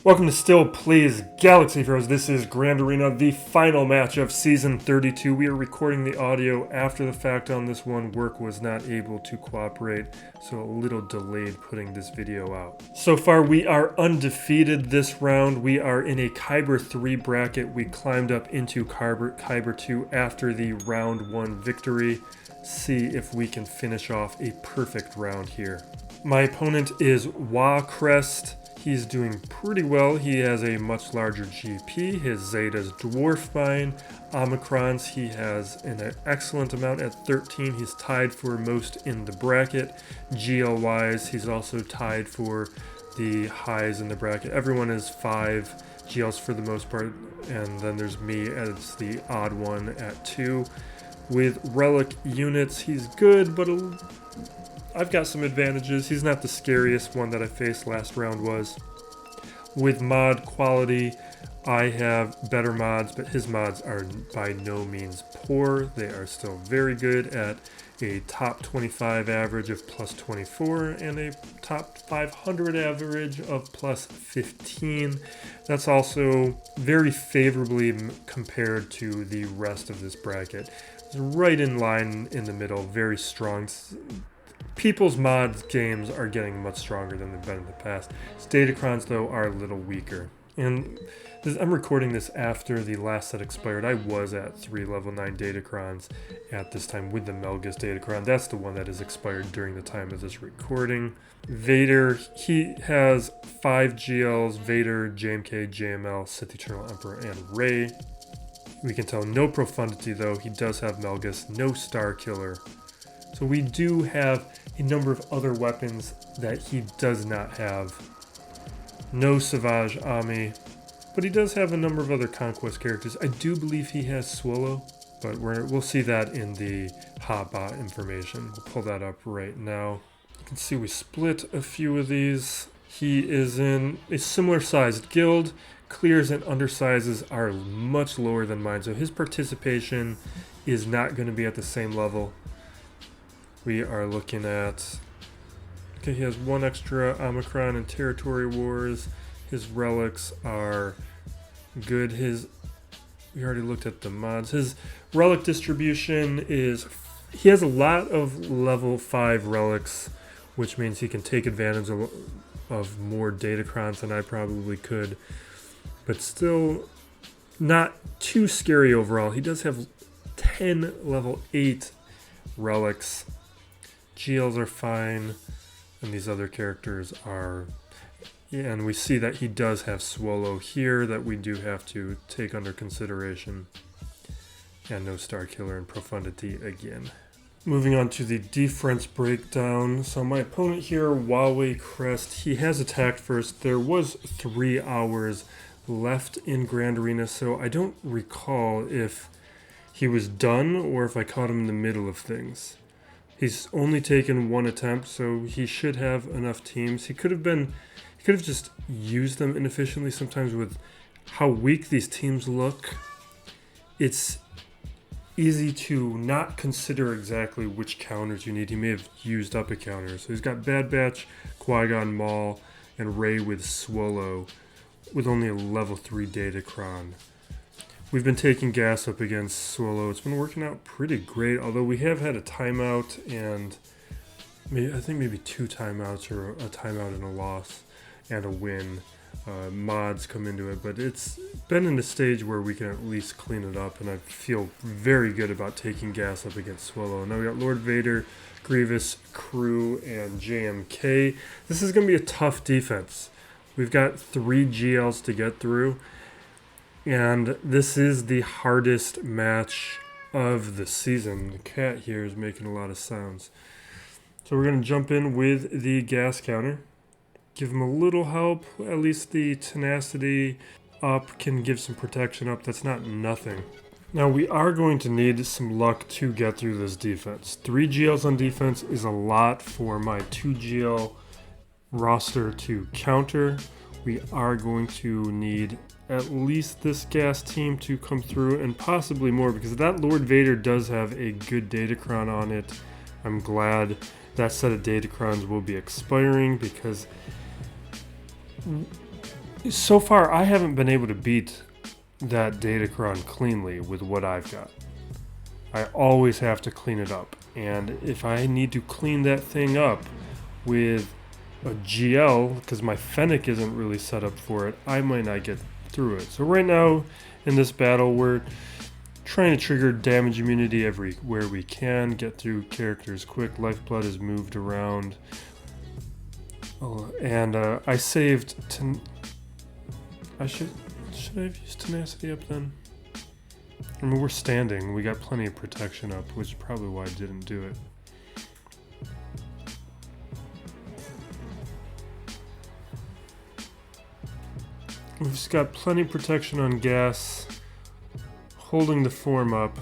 Welcome to Still Plays Galaxy Heroes. This is Grand Arena, the final match of Season 32. We are recording the audio after the fact on this one. Work was not able to cooperate, so a little delayed putting this video out. So far, we are undefeated this round. We are in a Kyber 3 bracket. We climbed up into Kyber 2 after the round 1 victory. See if we can finish off a perfect round here. My opponent is JAWA Crest. He's doing pretty well. He has a much larger GP. His Zeta's dwarf mine. Omicrons, he has an excellent amount at 13. He's tied for most in the bracket. GL-wise, he's also tied for the highs in the bracket. Everyone is 5 GLs for the most part, and then there's me as the odd one at 2. With relic units, he's good, but I've got some advantages. He's not the scariest one that I faced last round was. With mod quality, I have better mods, but his mods are by no means poor. They are still very good at a top 25 average of plus 24 and a top 500 average of plus 15. That's also very favorably compared to the rest of this bracket. It's right in line in the middle, very strong. People's mods games are getting much stronger than they've been in the past. Datacrons, though, are a little weaker. And I'm recording this after the last set expired. I was at 3 level 9 Datacrons at this time with the Melgus Datacron. That's the one that is expired during the time of this recording. Vader, he has 5 GLs, Vader, JMK, JML, Sith Eternal Emperor, and Rey. We can tell no Profundity, though. He does have Melgus, no Starkiller. So we do have a number of other weapons that he does not have. No Savage Ami, but he does have a number of other Conquest characters. I do believe he has Swolo, but we'll see that in the Hotbot information. We'll pull that up right now. You can see we split a few of these. He is in a similar sized guild. Clears and undersizes are much lower than mine, so his participation is not going to be at the same level. We are looking at, okay, he has 1 extra Omicron and Territory Wars. His relics are good. We already looked at the mods. His relic distribution is, he has a lot of level 5 relics, which means he can take advantage of more Datacrons than I probably could, but still not too scary overall. He does have 10 level 8 relics. GLs are fine, and these other characters are, yeah, and we see that he does have Swolo here that we do have to take under consideration, and no Starkiller and Profundity again. Moving on to the defense breakdown. So my opponent here, JAWA Crest, he has attacked first. There was 3 hours left in Grand Arena, so I don't recall if he was done or if I caught him in the middle of things. He's only taken 1 attempt, so he should have enough teams. He could have just used them inefficiently sometimes with how weak these teams look. It's easy to not consider exactly which counters you need. He may have used up a counter. So he's got Bad Batch, Qui-Gon, Maul, and Rey with Swolo with only a level 3 Datacron. We've been taking gas up against Swolo. It's been working out pretty great, although we have had a timeout and I think maybe 2 timeouts, or a timeout and a loss and a win. Mods come into it, but it's been in a stage where we can at least clean it up, and I feel very good about taking gas up against Swolo. Now we got Lord Vader, Grievous, Crew, and JMK. This is going to be a tough defense. We've got 3 GLs to get through, and this is the hardest match of the season. The cat here is making a lot of sounds. So we're going to jump in with the gas counter. Give him a little help. At least the tenacity up can give some protection up. That's not nothing. Now we are going to need some luck to get through this defense. 3 GLs on defense is a lot for my 2 GL roster to counter. We are going to need at least this gas team to come through, and possibly more, because that Lord Vader does have a good Datacron on it. I'm glad that set of Datacrons will be expiring, because So far, I haven't been able to beat that Datacron cleanly with what I've got. I always have to clean it up. And if I need to clean that thing up with a GL, because my Fennec isn't really set up for it, I might not get through it. So right now, in this battle, we're trying to trigger damage immunity everywhere we can, get through characters quick. Lifeblood is moved around. And I saved... should I have used tenacity up then? I mean, we're standing. We got plenty of protection up, which is probably why I didn't do it. We've just got plenty of protection on gas. Holding the form up.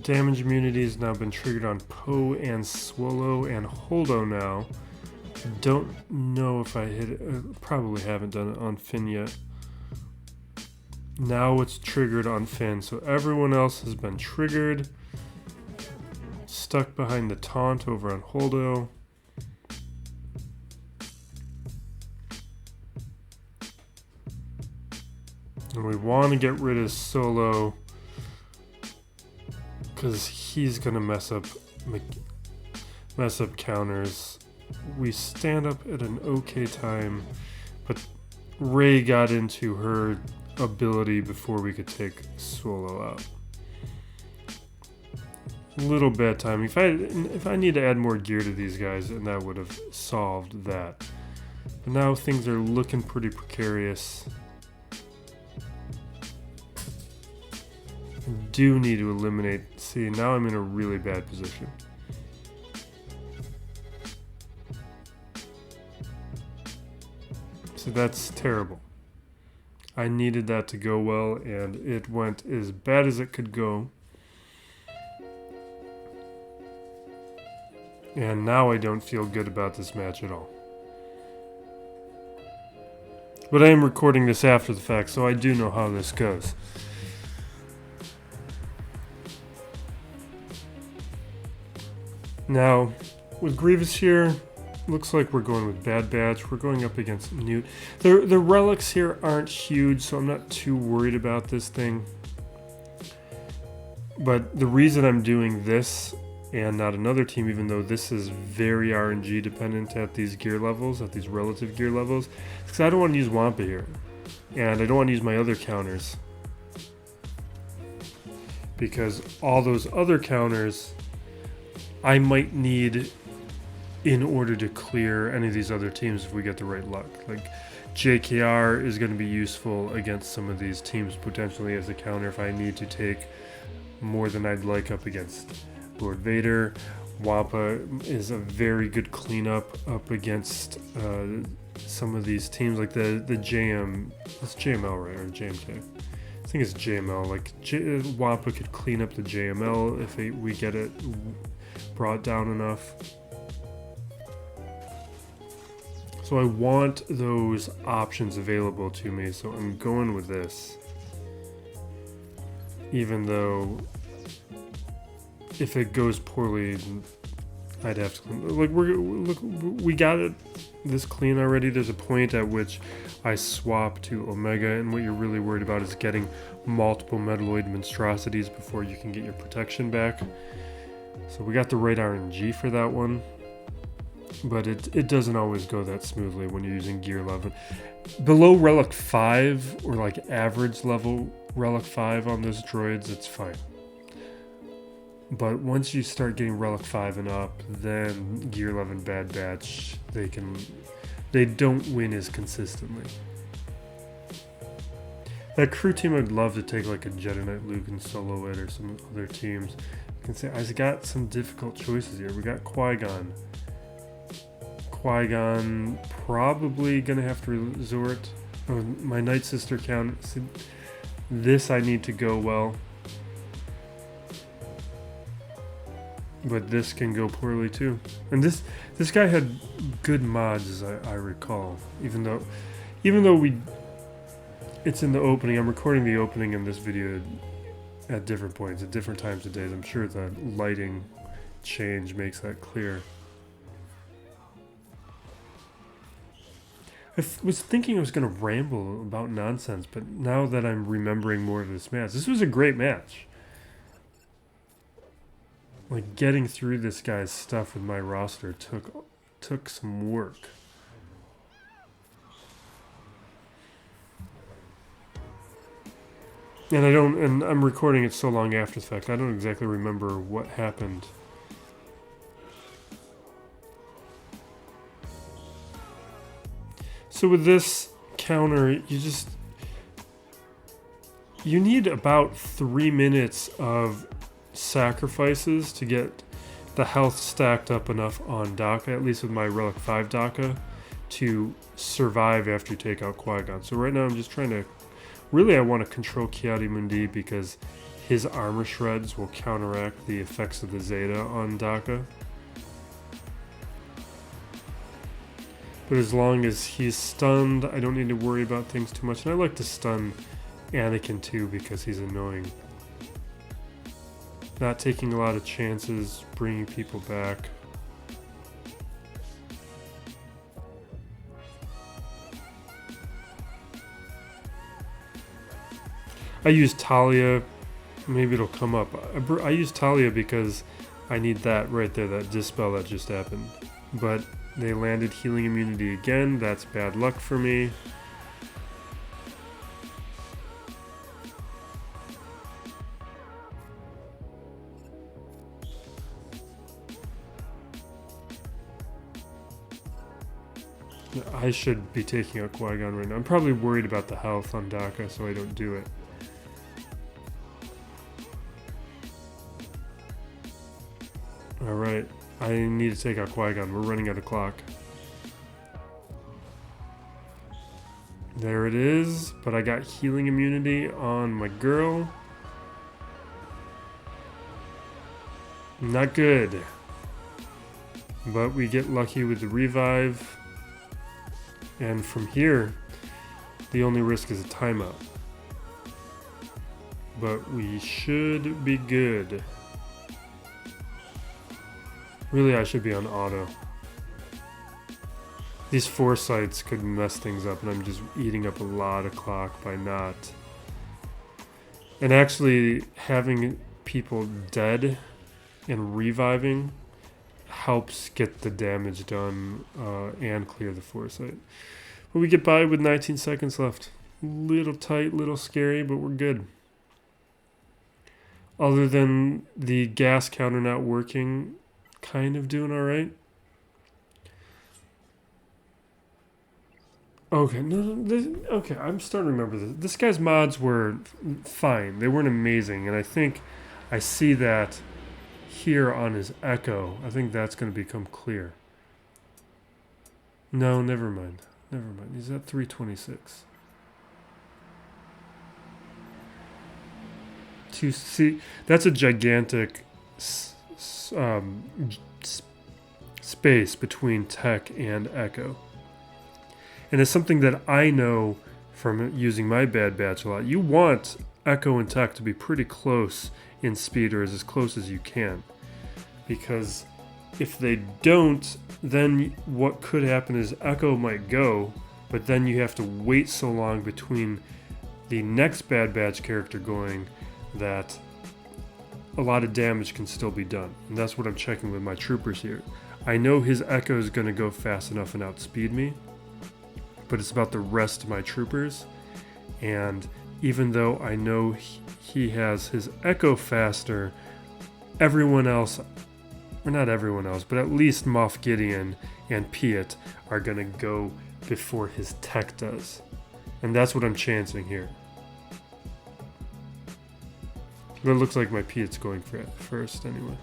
Damage immunity has now been triggered on Poe and Swolo and Holdo now. Don't know if I hit it. Probably haven't done it on Finn yet. Now it's triggered on Finn. So everyone else has been triggered. Stuck behind the taunt over on Holdo. And we want to get rid of Solo because he's gonna mess up counters. We stand up at an okay time, but Rey got into her ability before we could take Swolo out. Little bad timing. If I need to add more gear to these guys, and that would have solved that. But now things are looking pretty precarious. I do need to eliminate. See, now I'm in a really bad position. So that's terrible. I needed that to go well, and it went as bad as it could go. And now I don't feel good about this match at all. But I am recording this after the fact, so I do know how this goes. Now, with Grievous here, looks like we're going with Bad Batch. We're going up against Newt. The relics here aren't huge, so I'm not too worried about this thing. But the reason I'm doing this and not another team, even though this is very RNG dependent at these gear levels, at these relative gear levels, because I don't want to use Wampa here. And I don't want to use my other counters. Because all those other counters I might need in order to clear any of these other teams if we get the right luck. Like JKR is going to be useful against some of these teams potentially as a counter if I need to take more than I'd like up against Lord Vader. Wampa is a very good cleanup up against some of these teams like the JM. It's JML, right? Or JMK? I think it's JML. Like Wampa could clean up the JML if we get it brought down enough. So I want those options available to me, so I'm going with this. Even though if it goes poorly, I'd have to like we got it this clean already. There's a point at which I swap to Omega, and what you're really worried about is getting multiple Metalloid monstrosities before you can get your protection back. So we got the right RNG for that one, but it doesn't always go that smoothly when you're using gear 11. Below Relic 5 or like average level Relic 5 on those droids, it's fine. But once you start getting Relic 5 and up, then Gear 11 Bad Batch, they don't win as consistently. That crew team, I'd love to take like a Jedi Knight Luke and solo it, or some other teams. I can say I've got some difficult choices here. We got Qui-Gon. Qui-Gon probably gonna have to resort. Oh, my Night Sister count. See, this I need to go well. But this can go poorly too. And this guy had good mods, as I recall. Even though it's in the opening. I'm recording the opening in this video at different points, at different times of days. I'm sure the lighting change makes that clear. I was thinking I was going to ramble about nonsense, but now that I'm remembering more of this match, this was a great match. Like, getting through this guy's stuff with my roster took some work. And I'm recording it so long after the fact, I don't exactly remember what happened. So with this counter, you need about 3 minutes of sacrifices to get the health stacked up enough on Daka, at least with my Relic 5 Daka, to survive after you take out Qui-Gon. So right now I'm just trying to... Really, I want to control Ki-Adi-Mundi because his armor shreds will counteract the effects of the Zeta on Daka. But as long as he's stunned, I don't need to worry about things too much. And I like to stun Anakin too because he's annoying. Not taking a lot of chances, bringing people back. I use Talia. Maybe it'll come up. I use Talia because I need that right there, that dispel that just happened. But they landed healing immunity again. That's bad luck for me. I should be taking out Qui-Gon right now. I'm probably worried about the health on Daka, so I don't do it. Alright, I need to take out Qui-Gon. We're running out of clock. There it is, but I got healing immunity on my girl. Not good. But we get lucky with the revive. And from here, the only risk is a timeout. But we should be good. Really, I should be on auto. These foresights could mess things up, and I'm just eating up a lot of clock by not. And actually, having people dead and reviving helps get the damage done and clear the foresight. But we get by with 19 seconds left. Little tight, little scary, but we're good. Other than the gas counter not working, kind of doing all right. Okay, okay, I'm starting to remember this. This guy's mods were fine. They weren't amazing, and I think I see that here on his echo. I think that's going to become clear. No, never mind. Never mind. He's at 326. To see, that's a gigantic space between tech and echo. And it's something that I know from using my Bad Batch a lot. You want echo and tech to be pretty close in speed, or as close as you can. Because if they don't, then what could happen is echo might go, but then you have to wait so long between the next Bad Batch character going that a lot of damage can still be done. And that's what I'm checking with my troopers here. I know his echo is going to go fast enough and outspeed me, but it's about the rest of my troopers. And even though I know he has his echo faster, everyone else, or not everyone else, but at least Moff Gideon and Piet are going to go before his tech does. And that's what I'm chancing here. But it looks like my Piet's going for it first anyway.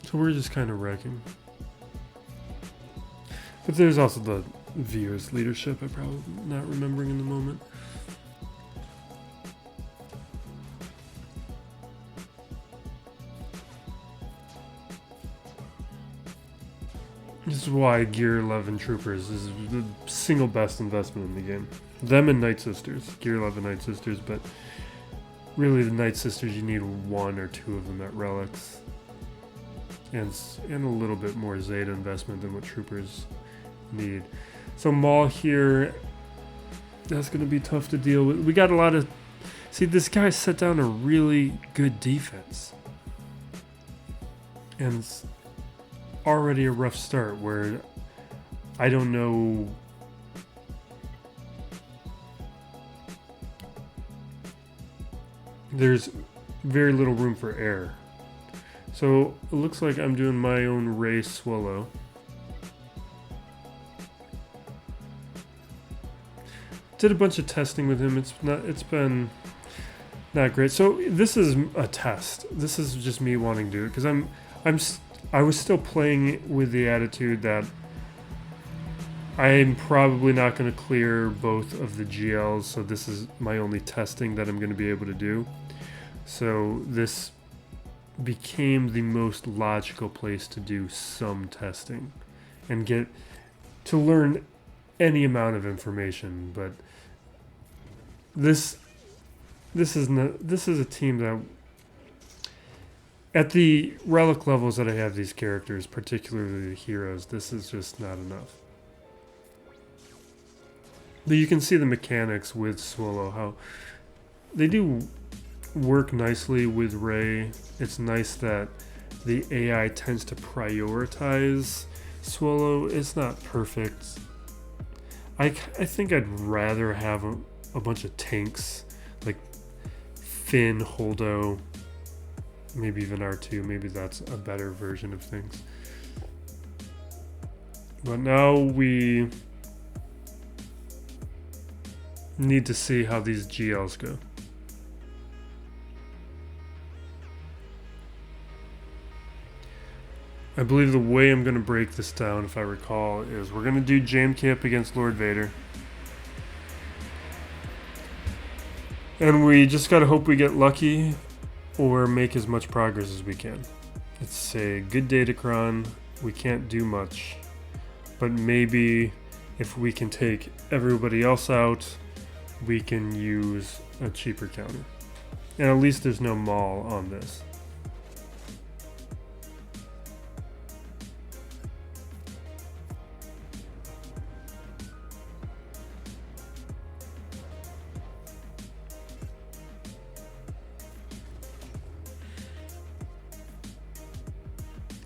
So we're just kind of wrecking. But there's also the Veer's leadership I'm probably not remembering in the moment. is why Gear 11 Troopers is the single best investment in the game. Them and Night Sisters. Gear 11 Night Sisters, but really the Night Sisters, you need 1 or 2 of them at Relics. And a little bit more Zeta investment than what Troopers need. So Maul here, that's going to be tough to deal with. We got a lot of... See, this guy set down a really good defense. And it's already a rough start where I don't know... There's very little room for error. So it looks like I'm doing my own race Swolo. Did a bunch of testing with him. It's been not great. So this is a test. This is just me wanting to do it because I was still playing with the attitude that I'm probably not going to clear both of the GLs. So this is my only testing that I'm going to be able to do. So this became the most logical place to do some testing and get to learn any amount of information. But this is a team that at the relic levels that I have these characters, particularly the heroes, this is just not enough. But you can see the mechanics with Swolo, how they do work nicely with Rey. It's nice that the AI tends to prioritize Swolo. It's not perfect. I think I'd rather have a bunch of tanks like Finn, Holdo, maybe even R2. Maybe that's a better version of things. But now we need to see how these GLs go. I believe the way I'm going to break this down, if I recall, is we're going to do Jam Camp against Lord Vader. And we just got to hope we get lucky or make as much progress as we can. It's a good datacron. We can't do much. But maybe if we can take everybody else out, we can use a cheaper counter. And at least there's no Maul on this.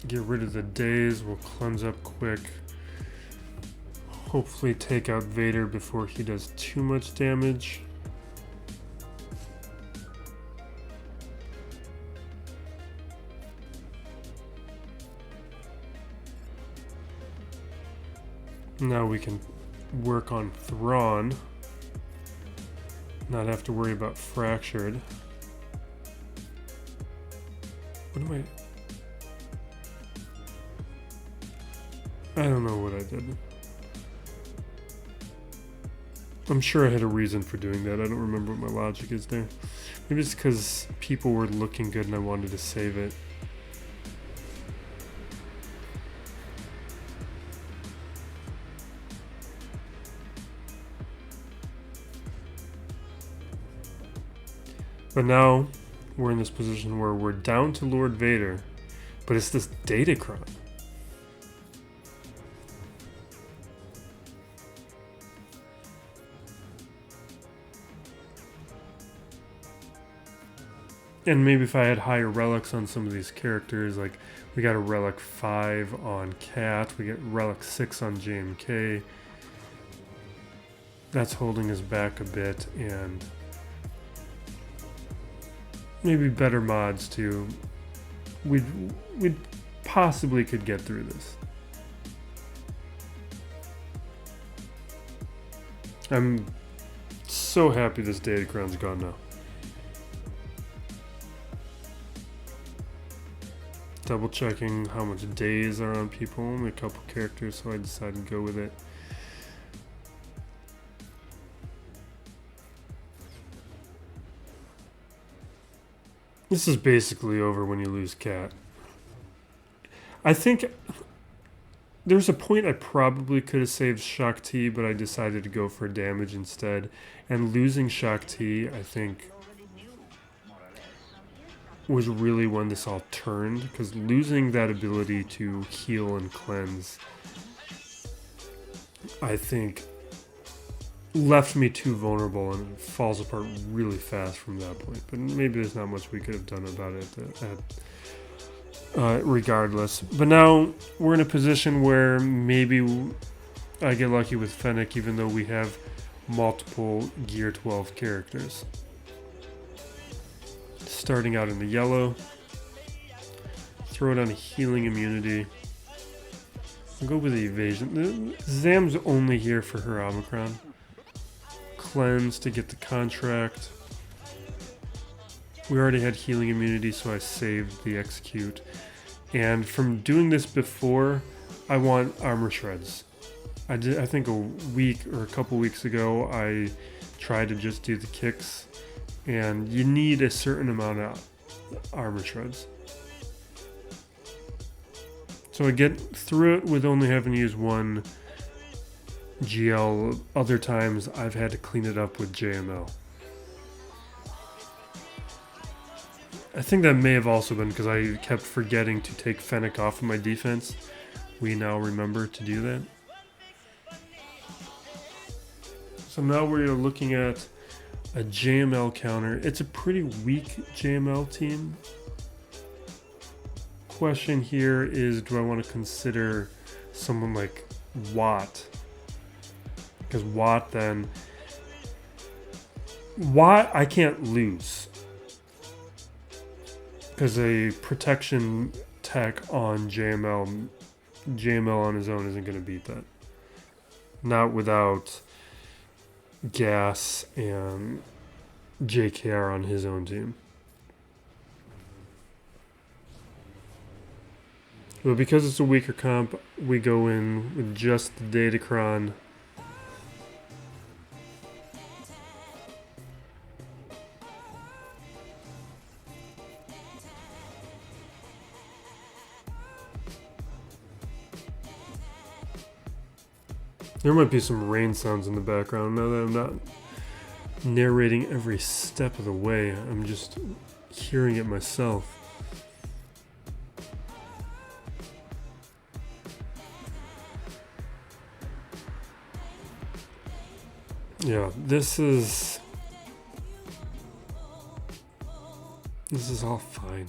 Get rid of the days, we'll cleanse up quick. Hopefully take out Vader before he does too much damage. Now we can work on Thrawn. Not have to worry about Fractured. What am I don't know what I did. I'm sure I had a reason for doing that. I don't remember what my logic is there. Maybe it's because people were looking good and I wanted to save it. But now we're in this position where we're down to Lord Vader, but it's this datacron. And maybe if I had higher relics on some of these characters, like we got a relic 5 on Cat, we get relic 6 on JMK. That's holding us back a bit, and maybe better mods too. We'd possibly could get through this. I'm so happy this datacron's gone now. Double checking how much days are on people, only a couple characters, so I decided to go with it. This is basically over when you lose Cat. I think There's a point I probably could have saved Shock T, but I decided to go for damage instead. And losing Shock T, I think, was really when this all turned, because losing that ability to heal and cleanse, I think, left me too vulnerable, and it falls apart really fast from that point. But maybe there's not much we could have done about it regardless. But now we're in a position where maybe I get lucky with Fennec, even though we have multiple Gear 12 characters. Starting out in the yellow, throw it on healing immunity. I'll go with the evasion. Zam's only here for her Omicron. Cleanse to get the contract. We already had healing immunity, so I saved the execute. And from doing this before, I want armor shreds. I think a week or a couple weeks ago, I tried to just do the kicks, and you need a certain amount of armor shreds. So I get through it with only having to use one GL. Other times I've had to clean it up with JML. I think that may have also been because I kept forgetting to take Fennec off of my defense. We now remember to do that. So now we're looking at a JML counter. It's a pretty weak JML team. Question here is, do I want to consider someone like Watt? Because Watt I can't lose. Because a protection tech on JML on his own isn't going to beat that. Not without Gas and JKR on his own team. But because it's a weaker comp, we go in with just the Datacron. There might be some rain sounds in the background now that I'm not narrating every step of the way. I'm just hearing it myself. Yeah, this is all fine.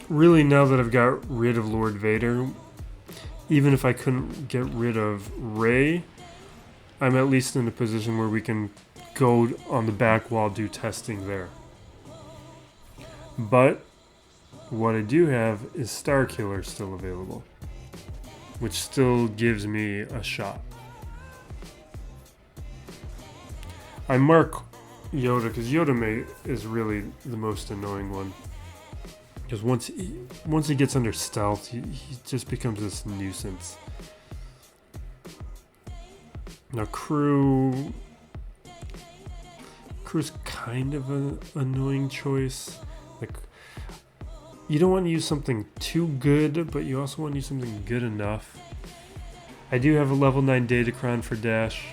Really, now that I've got rid of Lord Vader, even if I couldn't get rid of Rey, I'm at least in a position where we can go on the back wall, do testing there. But what I do have is Starkiller still available, which still gives me a shot. I mark Yoda because Yoda is really the most annoying one. Because once he gets under stealth, he just becomes this nuisance. Now Crew's kind of an annoying choice. Like, you don't want to use something too good, but you also want to use something good enough. I do have a level 9 Datacron for Dash.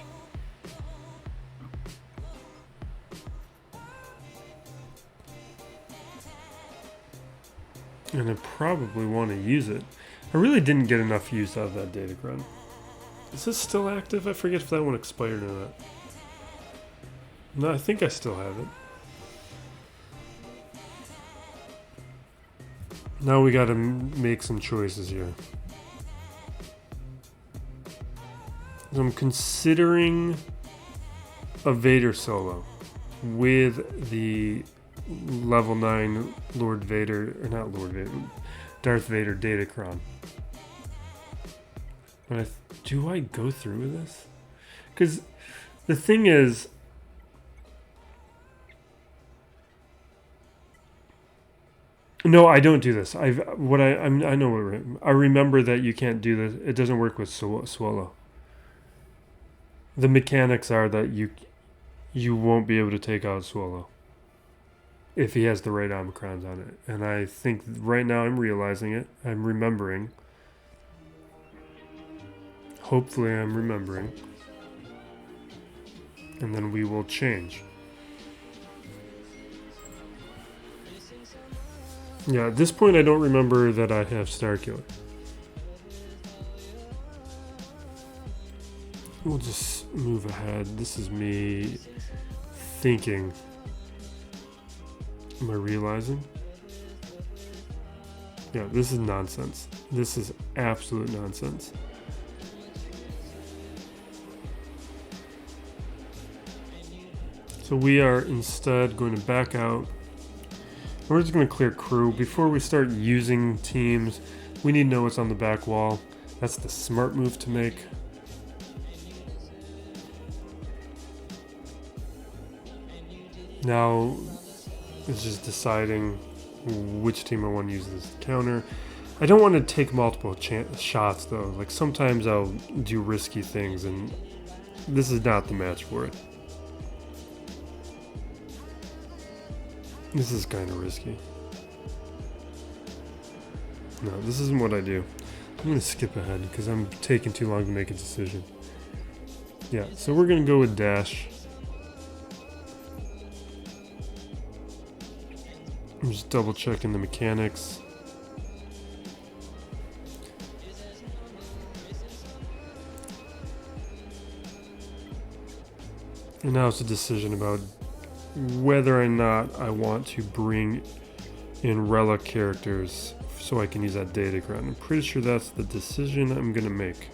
And I probably want to use it. I really didn't get enough use out of that Datacron. Is this still active? I forget if that one expired or not. No, I think I still have it. Now we gotta make some choices here. So I'm considering a Vader solo with the level 9 Lord Vader, or not Lord Vader, Darth Vader Datacron. But do I go through with this? Because the thing is, no, I don't do this. I know. I remember that you can't do this. It doesn't work with Swolo. The mechanics are that you won't be able to take out Swolo. if he has the right Omicrons on it. And I think right now I'm realizing it. I'm remembering. Hopefully I'm remembering. And then we will change. Yeah, at this point I don't remember that I have Starkiller. We'll just move ahead. This is me thinking. Am I realizing? Yeah, this is nonsense. This is absolute nonsense. So we are instead going to back out. We're just going to clear crew. Before we start using teams, we need to know what's on the back wall. That's the smart move to make. Now, it's just deciding which team I want to use as the counter. I don't want to take multiple shots, though. Like, sometimes I'll do risky things, and this is not the match for it. This is kind of risky. No, this isn't what I do. I'm going to skip ahead because I'm taking too long to make a decision. Yeah, so we're going to go with dash. I'm just double checking the mechanics. And now it's a decision about whether or not I want to bring in relic characters so I can use that datacron. I'm pretty sure that's the decision I'm going to make.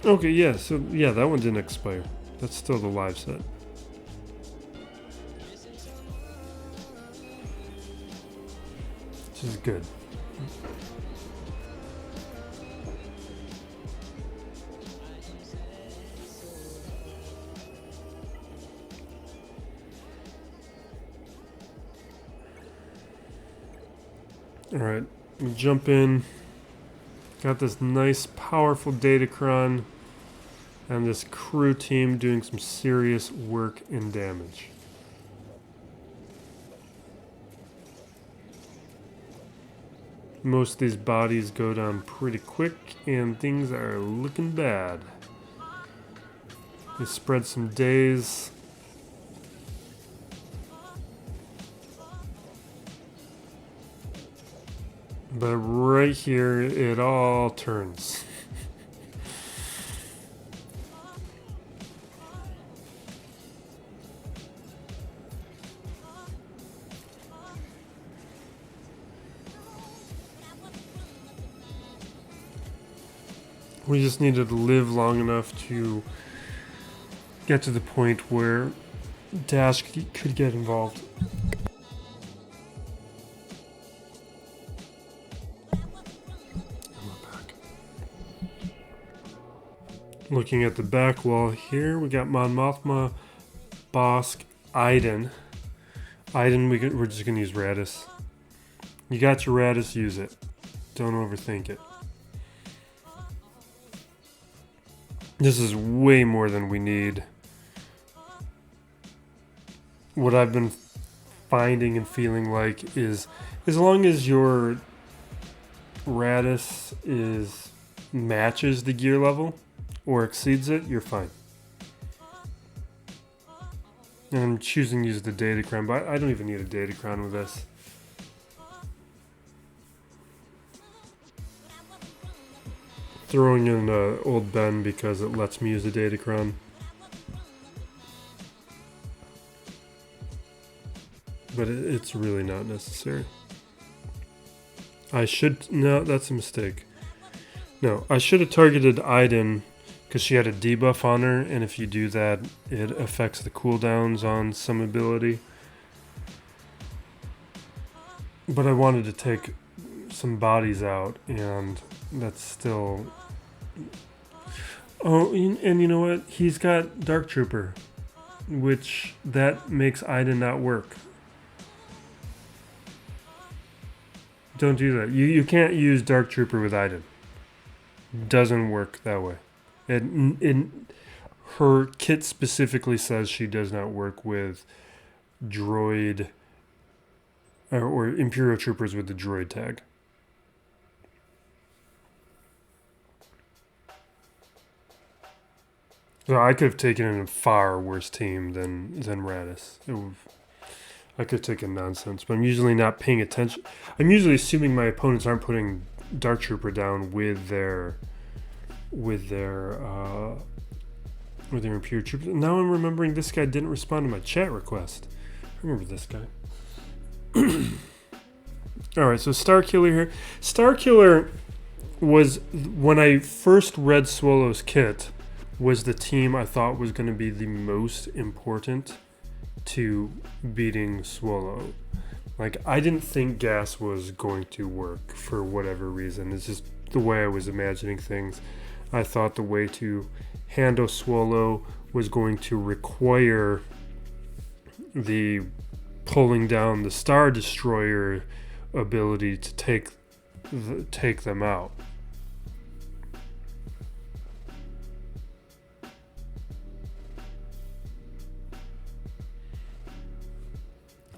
Okay, yeah, so yeah, that one didn't expire. That's still the live set. Which is good. Alright, we jump in. Got this nice, powerful datacron. And this crew team doing some serious work and damage. Most of these bodies go down pretty quick, and things are looking bad. They spread some days. But right here, it all turns. We just needed to live long enough to get to the point where Dash could get involved. Looking at the back wall here, we got Mon Mothma, Bossk, Iden. Iden, we're just going to use Raddus. You got your Raddus, use it. Don't overthink it. This is way more than we need. What I've been finding and feeling like is, as long as your Raddus matches the gear level or exceeds it, you're fine. And I'm choosing to use the datacron, but I don't even need a datacron with this. Throwing in old Ben because it lets me use a datacron. But it's really not necessary. No, that's a mistake. No, I should have targeted Iden because she had a debuff on her, and if you do that, it affects the cooldowns on some ability. But I wanted to take some bodies out, and that's still... Oh, and you know what? He's got Dark Trooper, which that makes Iden not work. Don't do that. You can't use Dark Trooper with Iden. Doesn't work that way. her kit specifically says she does not work with droid or Imperial troopers with the droid tag. So I could have taken in a far worse team than Raddus. I could have taken nonsense, but I'm usually not paying attention. I'm usually assuming my opponents aren't putting Dark Trooper down with their Imperial troopers. Now I'm remembering this guy didn't respond to my chat request. I remember this guy. Alright, so Starkiller here. Starkiller was, when I first read Swolo's kit, was the team I thought was going to be the most important to beating Swolo. Like, I didn't think gas was going to work for whatever reason. It's just the way I was imagining things. I thought the way to handle Swolo was going to require the pulling down the Star Destroyer ability to take them out.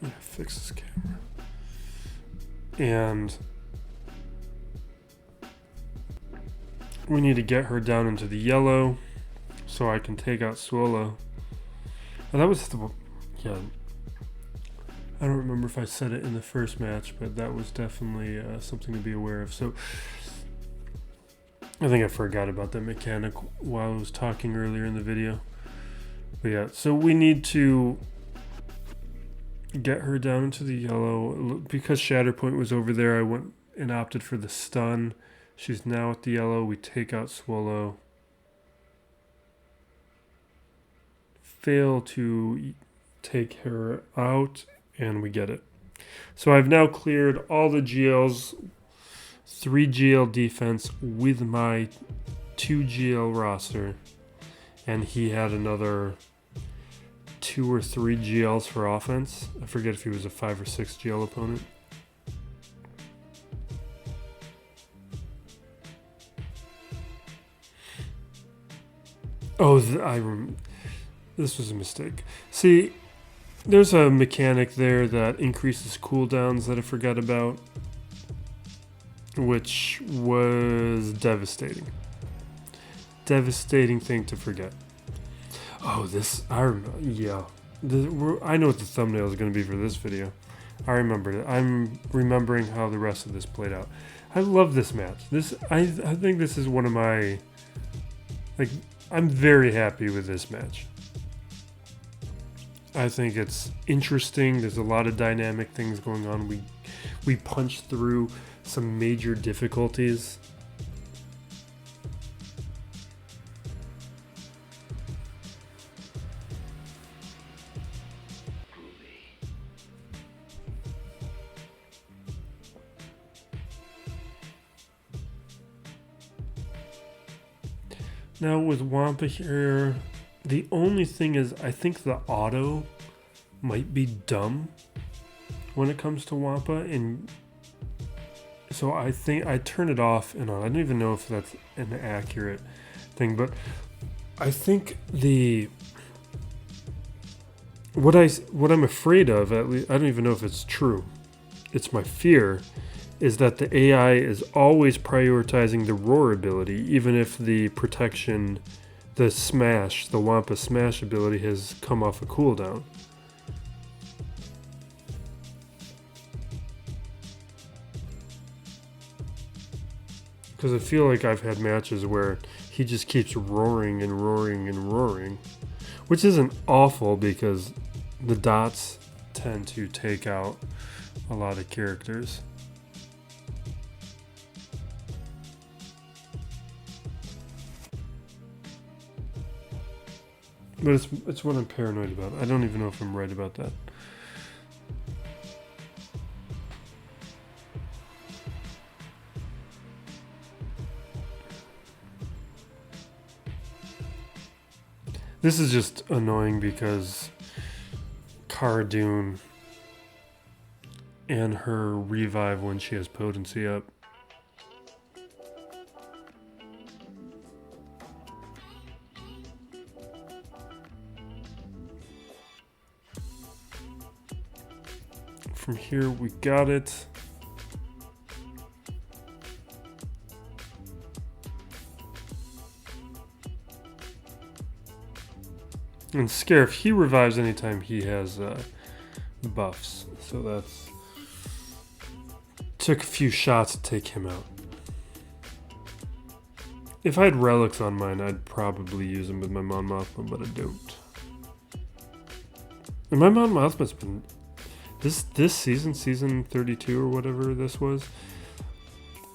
Yeah, fix this camera. And we need to get her down into the yellow so I can take out Swolo. And that was yeah. I don't remember if I said it in the first match, but that was definitely something to be aware of. So I think I forgot about that mechanic while I was talking earlier in the video. But yeah, so we need to get her down into the yellow. Because Shatterpoint was over there, I went and opted for the stun. She's now at the yellow. We take out Swolo. Fail to take her out, and we get it. So I've now cleared all the GLs, 3 GL defense with my 2 GL roster, and he had another 2 or 3 GLs for offense. I forget if he was a 5 or 6 GL opponent. Oh, this was a mistake. See, there's a mechanic there that increases cooldowns that I forgot about, which was devastating. Devastating thing to forget. Oh, yeah. I know what the thumbnail is going to be for this video. I remembered it. I'm remembering how the rest of this played out. I love this match. I think this is one of my... I'm very happy with this match. I think it's interesting. There's a lot of dynamic things going on. We punched through some major difficulties. Now with Wampa here, the only thing is I think the auto might be dumb when it comes to Wampa, and so I think I turn it off and on. I don't even know if that's an accurate thing, but I think what I'm afraid of, at least I don't even know if it's true. It's my fear is that the AI is always prioritizing the roar ability, even if the protection, the Wampa smash ability has come off a cooldown. Because I feel like I've had matches where he just keeps roaring and roaring and roaring, which isn't awful because the dots tend to take out a lot of characters. But it's what I'm paranoid about. I don't even know if I'm right about that. This is just annoying because Cara Dune and her revive when she has potency up. from here. We got it. And Scarif, he revives anytime he has buffs. So that's... Took a few shots to take him out. If I had relics on mine, I'd probably use them with my Mon Mothma, but I don't. And my Mon Mothma's been... This season, season 32 or whatever this was,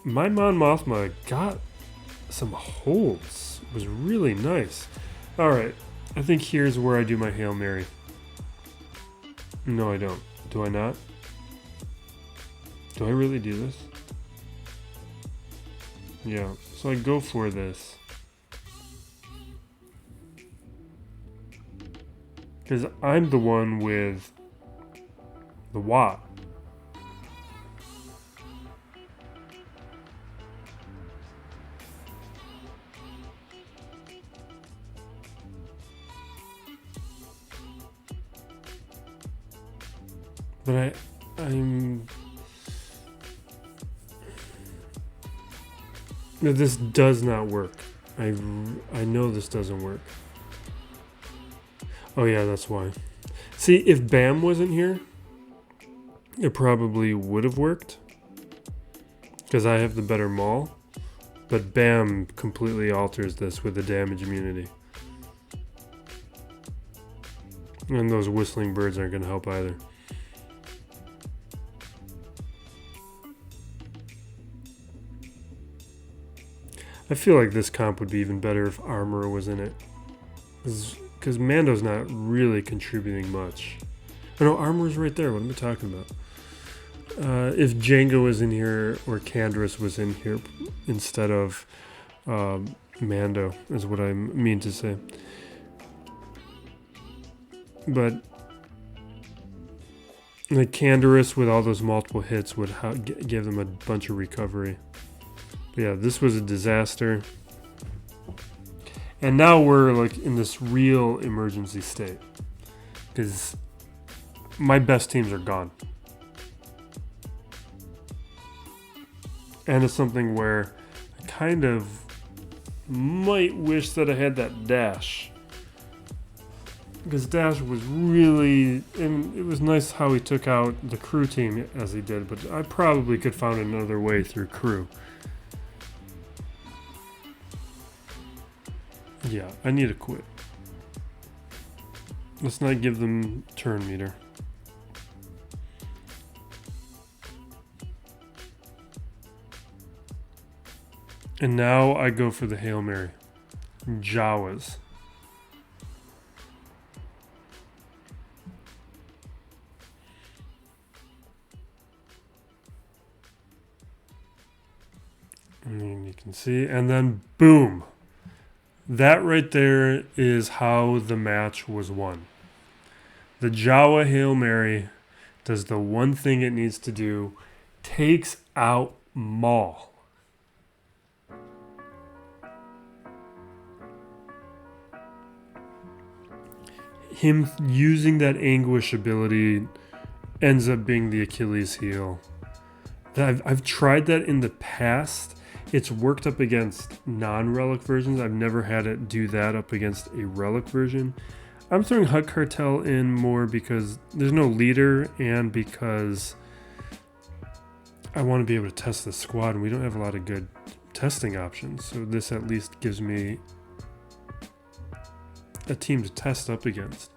my Mon Mothma got some holds. It was really nice. Alright, I think here's where I do my Hail Mary. No, I don't. Do I not? Do I really do this? Yeah, so I go for this. Because I'm the one with the Watt. But I'm... No, this does not work. I know this doesn't work. Oh yeah, that's why. See, if Bam wasn't here, it probably would have worked. Because I have the better Maul. But Bam completely alters this with the damage immunity. And those whistling birds aren't going to help either. I feel like this comp would be even better if Armor was in it. Because Mando's not really contributing much. Oh no, Armor's right there. What am I talking about? If Jango was in here or Canderous was in here instead of Mando is what I mean to say. But like Canderous with all those multiple hits would give them a bunch of recovery. Yeah, this was a disaster. And now we're like in this real emergency state. Because my best teams are gone. And it's something where I kind of might wish that I had that dash. Because Dash was really... And it was nice how he took out the crew team as he did. But I probably could find another way through crew. Yeah, I need to quit. Let's not give them turn meter. And now I go for the Hail Mary. Jawas. And you can see, and then boom. That right there is how the match was won. The JAWA Hail Mary does the one thing it needs to do, takes out Maul. Him using that anguish ability ends up being the Achilles heel. I've tried that in the past. It's worked up against non-relic versions. I've never had it do that up against a relic version. I'm throwing Hutt Cartel in more because there's no leader and because I want to be able to test the squad and we don't have a lot of good testing options. So this at least gives me a team to test up against.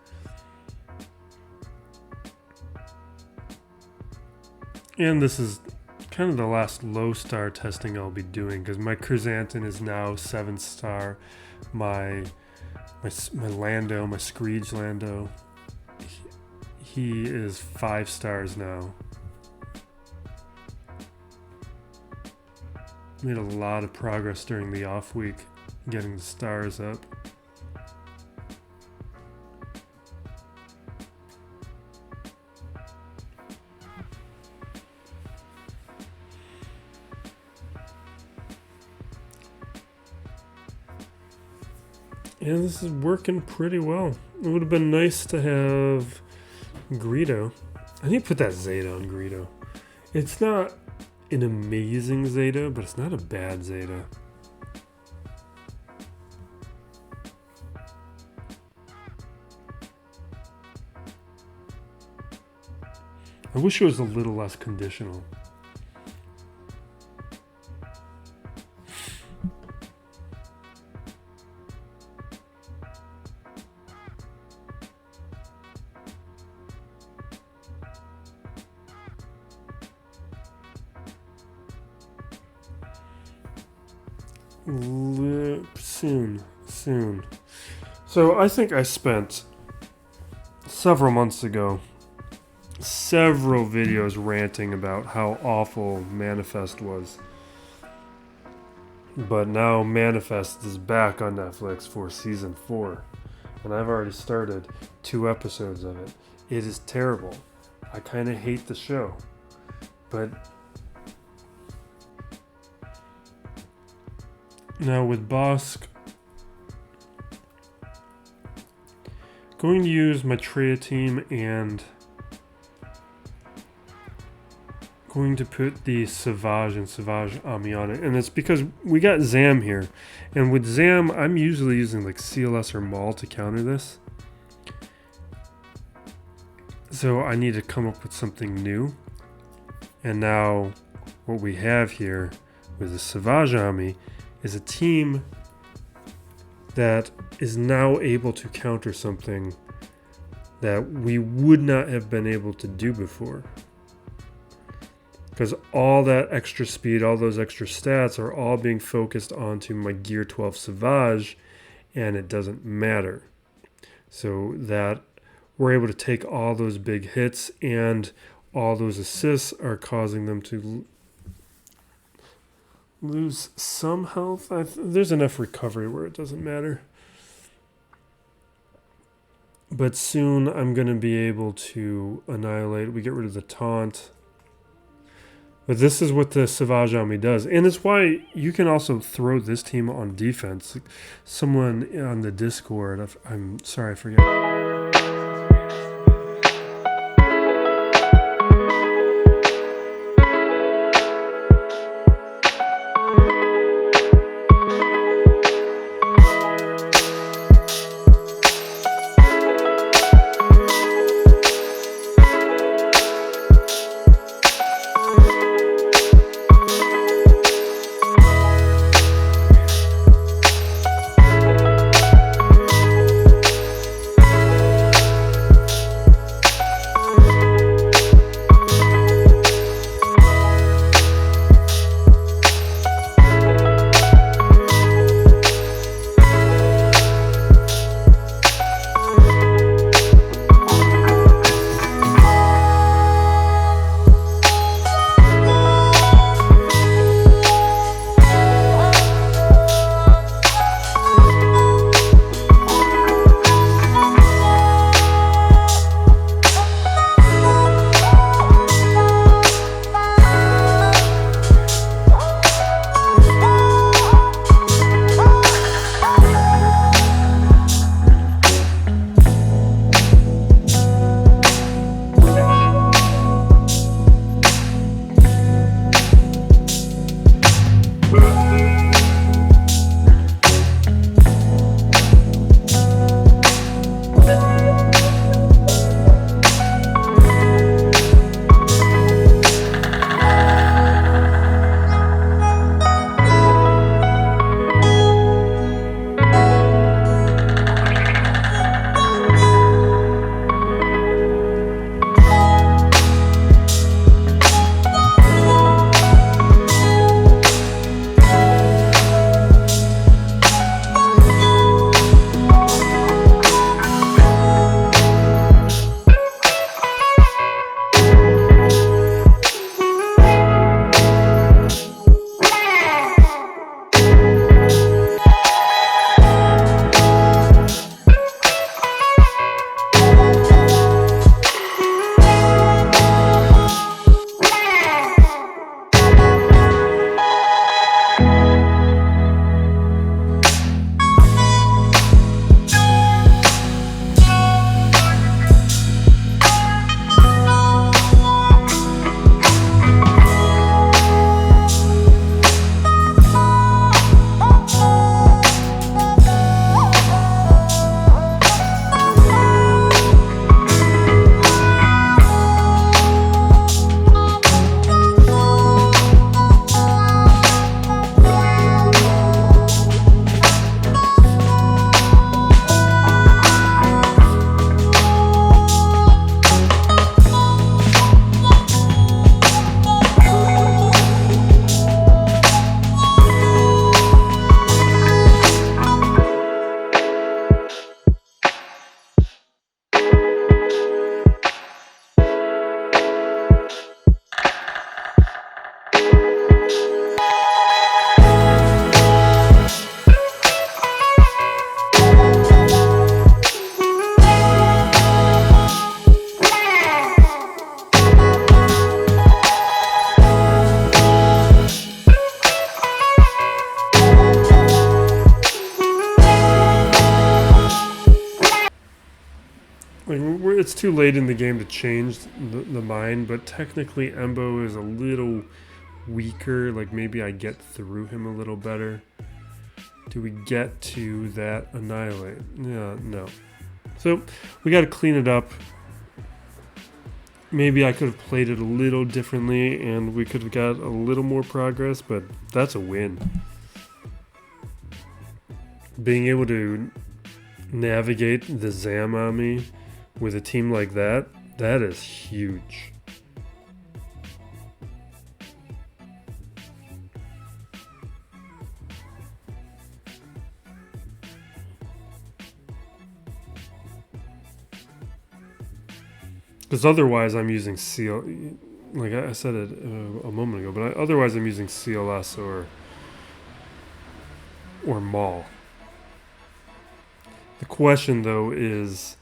And this is kind of the last low star testing I'll be doing because my Chrysanthemum is now 7-star. My Lando, my Screech Lando, he is 5 stars now. Made a lot of progress during the off week getting the stars up. Yeah, this is working pretty well. It would have been nice to have Greedo. I need to put that Zeta on Greedo. It's not an amazing Zeta, but it's not a bad Zeta. I wish it was a little less conditional. Soon. So I think I spent several months ago several videos ranting about how awful Manifest was. But now Manifest is back on Netflix for season 4. And I've already started 2 episodes of it. It is terrible. I kind of hate the show. But now with Bossk, going to use my Traya team and going to put the Savage and Savage Ami on it. And it's because we got Zam here. And with Zam, I'm usually using like CLS or Maul to counter this. So I need to come up with something new. And now what we have here with the Savage Ami is a team that is now able to counter something that we would not have been able to do before. Because all that extra speed, all those extra stats are all being focused onto my Gear 12 Savage, and it doesn't matter. So that we're able to take all those big hits, and all those assists are causing them to lose some health. There's enough recovery where it doesn't matter. But soon I'm going to be able to annihilate. We get rid of the taunt. But this is what the Savage Ami does. And it's why you can also throw this team on defense. Someone on the Discord, I'm sorry, I forget. too late in the game to change the mine, but technically Embo is a little weaker. Like maybe I get through him a little better. Do we get to that annihilate? Yeah, no. So we got to clean it up. Maybe I could have played it a little differently and we could have got a little more progress, but that's a win. Being able to navigate the Zam on me with a team like that, that is huge. Because otherwise I'm using CL, like I said it a moment ago, but otherwise I'm using CLS or Maul. The question though is,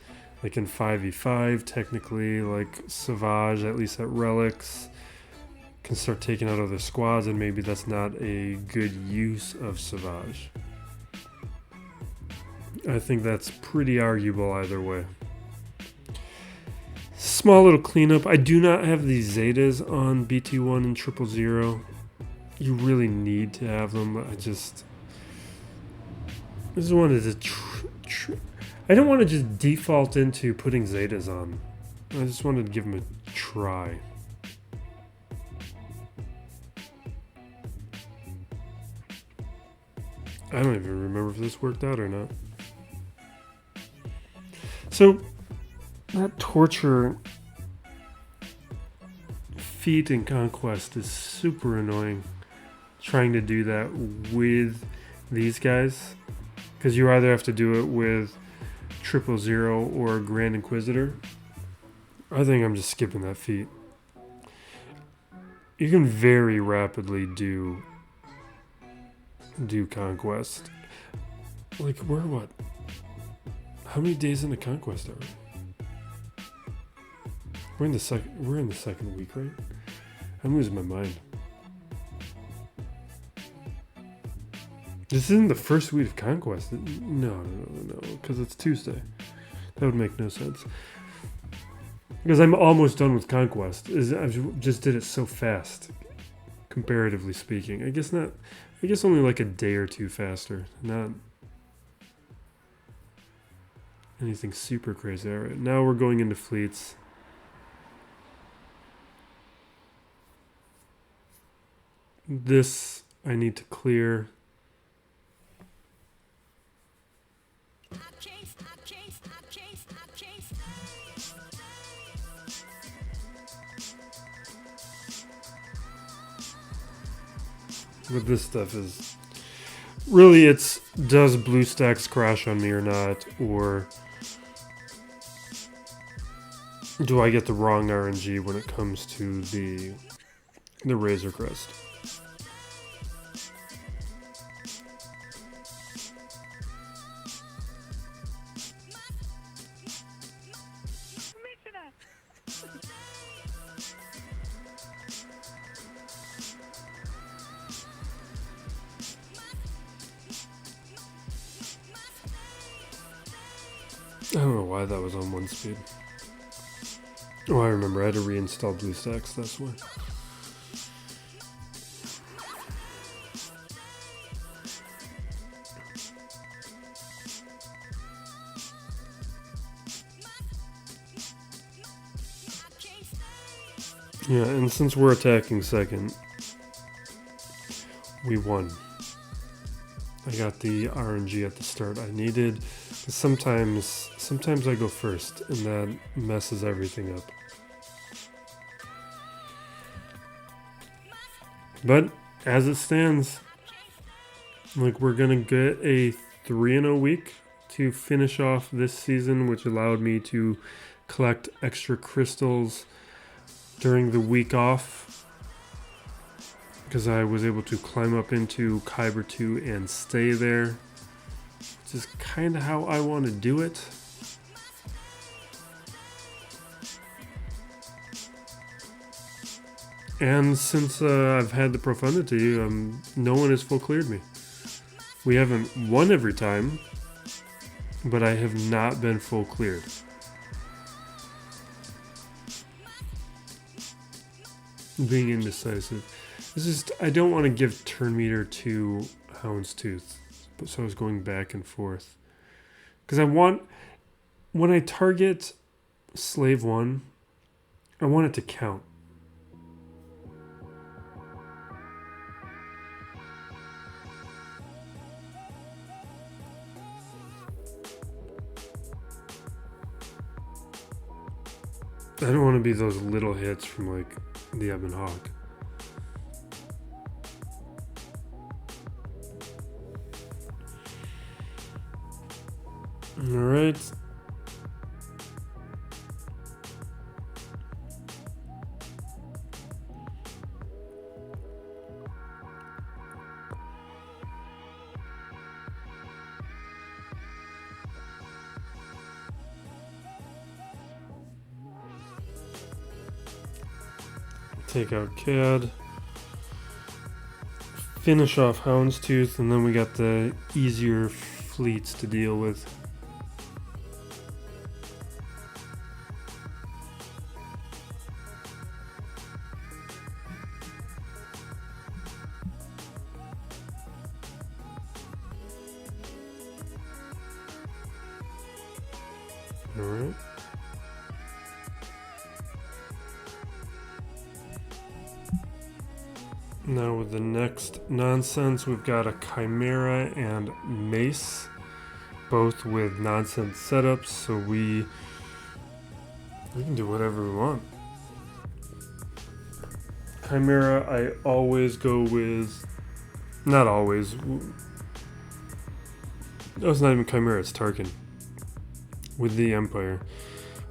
like in 5v5, technically, like Savage, at least at Relics, can start taking out other squads, and maybe that's not a good use of Savage. I think that's pretty arguable either way. Small little cleanup. I do not have these Zetas on BT1 and 000. You really need to have them, but I just wanted to I don't want to just default into putting Zetas on. I just wanted to give them a try. I don't even remember if this worked out or not. So that torture feat in Conquest is super annoying. Trying to do that with these guys, because you either have to do it with 000 or Grand Inquisitor. I think I'm just skipping that feat. You can very rapidly do Conquest. Like we're what? How many days into Conquest are we? We're in the second week, right? I'm losing my mind. This isn't the first week of Conquest. No, because it's Tuesday. That would make no sense. Because I'm almost done with Conquest. I just did it so fast, comparatively speaking. I guess not. I guess only like a day or two faster. Not anything super crazy. All right, now we're going into fleets. This I need to clear. But this stuff is really, does BlueStacks crash on me or not, or do I get the wrong RNG when it comes to the Razor Crest? I don't know why that was on 1 speed. Oh, I remember. I had to reinstall BlueStacks, that's why. Yeah, and since we're attacking second, we won. I got the RNG at the start I needed. Sometimes I go first, and that messes everything up. But as it stands, like we're gonna get a 3-0 week to finish off this season, which allowed me to collect extra crystals during the week off, because I was able to climb up into Kyber 2 and stay there, which is kind of how I want to do it. And since I've had the profundity, no one has full cleared me. We haven't won every time, but I have not been full cleared. being indecisive. It's just, I don't want to give turn meter to Houndstooth, so I was going back and forth. Because I want, when I target Slave 1, I want it to count. I don't want to be those little hits from like the Ebon Hawk. All right. Take out CAD. Finish off Houndstooth, and then we got the easier fleets to deal with. All right. Now with the next nonsense, we've got a Chimera and Mace, both with nonsense setups, so we can do whatever we want. Chimera, I always go with, not always, oh, it's not even Chimera, it's Tarkin. With the Empire,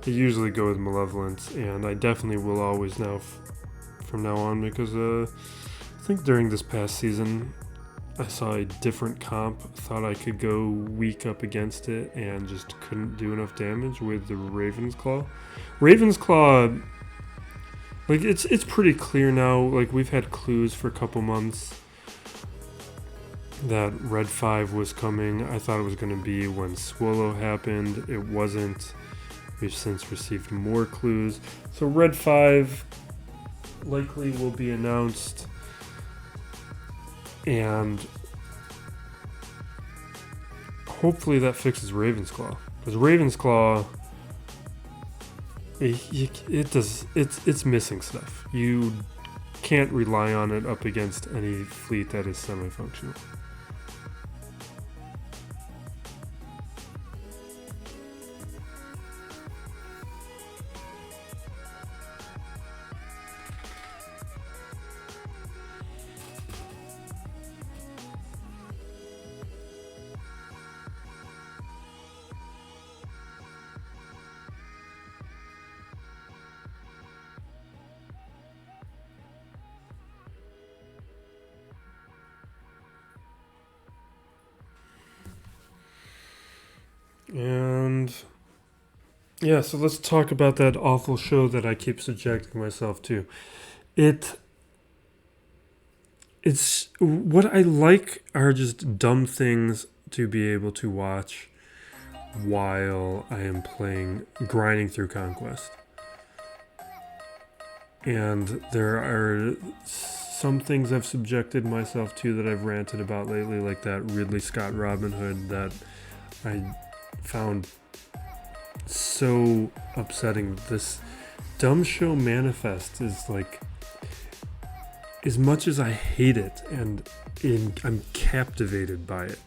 I usually go with Malevolence, and I definitely will always now from now on, because I think during this past season I saw a different comp, thought I could go weak up against it and just couldn't do enough damage with the Raven's Claw. Raven's Claw, like it's pretty clear now, like we've had clues for a couple months that Red 5 was coming. I thought it was going to be when Swolo happened. It wasn't. We've since received more clues. So Red 5 likely will be announced, and hopefully that fixes Raven's Claw, because Raven's Claw, it's missing stuff. You can't rely on it up against any fleet that is semi-functional. And yeah, so let's talk about that awful show that I keep subjecting myself to. It's what I like are just dumb things to be able to watch while I am grinding through Conquest. And there are some things I've subjected myself to that I've ranted about lately, like that Ridley Scott Robin Hood that I found so upsetting. This dumb show Manifest is like, as much as I hate it and I'm captivated by it,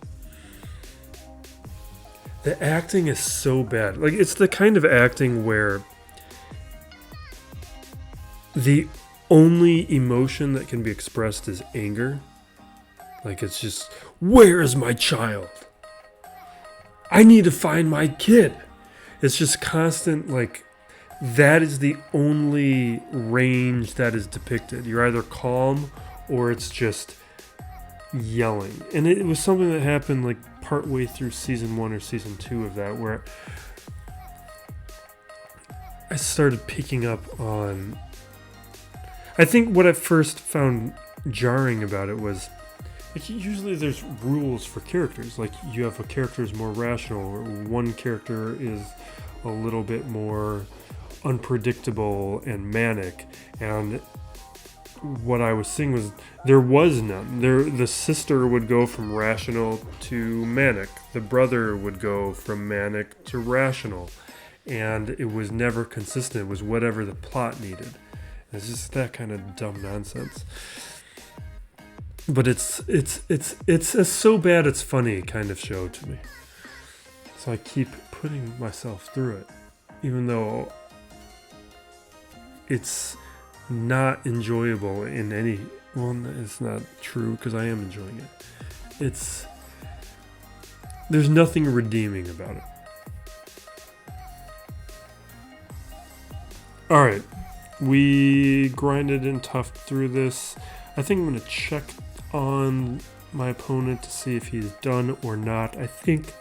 the acting is so bad. Like, it's the kind of acting where the only emotion that can be expressed is anger. Like, it's just, where is my child? I need to find my kid. It's just constant, like, that is the only range that is depicted. You're either calm or it's just yelling. And it was something that happened like partway through season 1 or season 2 of that, where I started picking up on, I think what I first found jarring about it was, like, usually there's rules for characters. Like, you have a character is more rational, or one character is a little bit more unpredictable and manic, and what I was seeing was there was none. The sister would go from rational to manic. The brother would go from manic to rational. And it was never consistent. It was whatever the plot needed. It's just that kind of dumb nonsense. But it's a so bad it's funny kind of show to me. So I keep putting myself through it, even though it's not enjoyable in any. Well, it's not true because I am enjoying it. There's nothing redeeming about it. All right, we grinded and toughed through this. I think I'm gonna check on my opponent to see if he's done or not. I think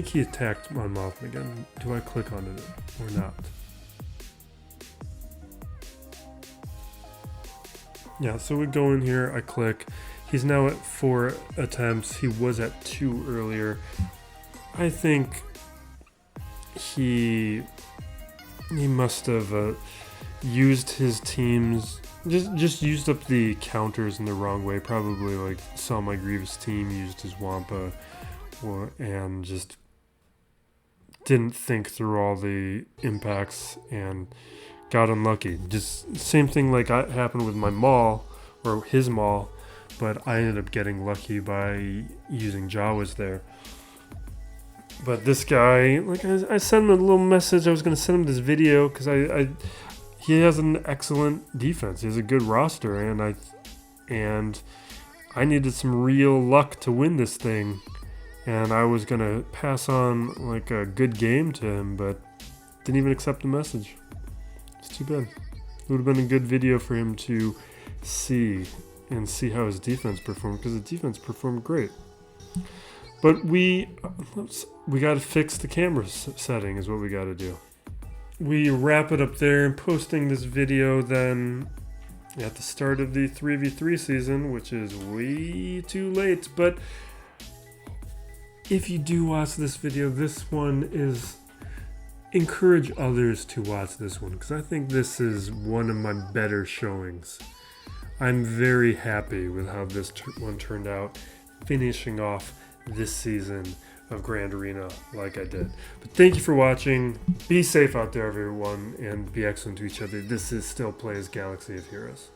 he attacked my mouth again. Do I click on it or not? Yeah, so we go in here, I click. He's now at 4 attempts. He was at 2 earlier. I think he must have used his teams, just used up the counters in the wrong way. Probably like saw my Grievous team used his Wampa, and just didn't think through all the impacts and got unlucky. Just same thing like happened with my Maul or his Maul, but I ended up getting lucky by using Jawas there. But this guy, like I sent him a little message. I was going to send him this video because he has an excellent defense. He has a good roster, and I needed some real luck to win this thing. And I was going to pass on like a good game to him, but didn't even accept the message. It's too bad. It would have been a good video for him to see how his defense performed, because the defense performed great. But we got to fix the camera setting is what we got to do. We wrap it up there and posting this video then at the start of the 3v3 season, which is way too late. But if you do watch this video, this one is... encourage others to watch this one, because I think this is one of my better showings. I'm very happy with how this one turned out, finishing off this season of Grand Arena like I did. But thank you for watching. Be safe out there, everyone, and be excellent to each other. This is still Plays Galaxy of Heroes.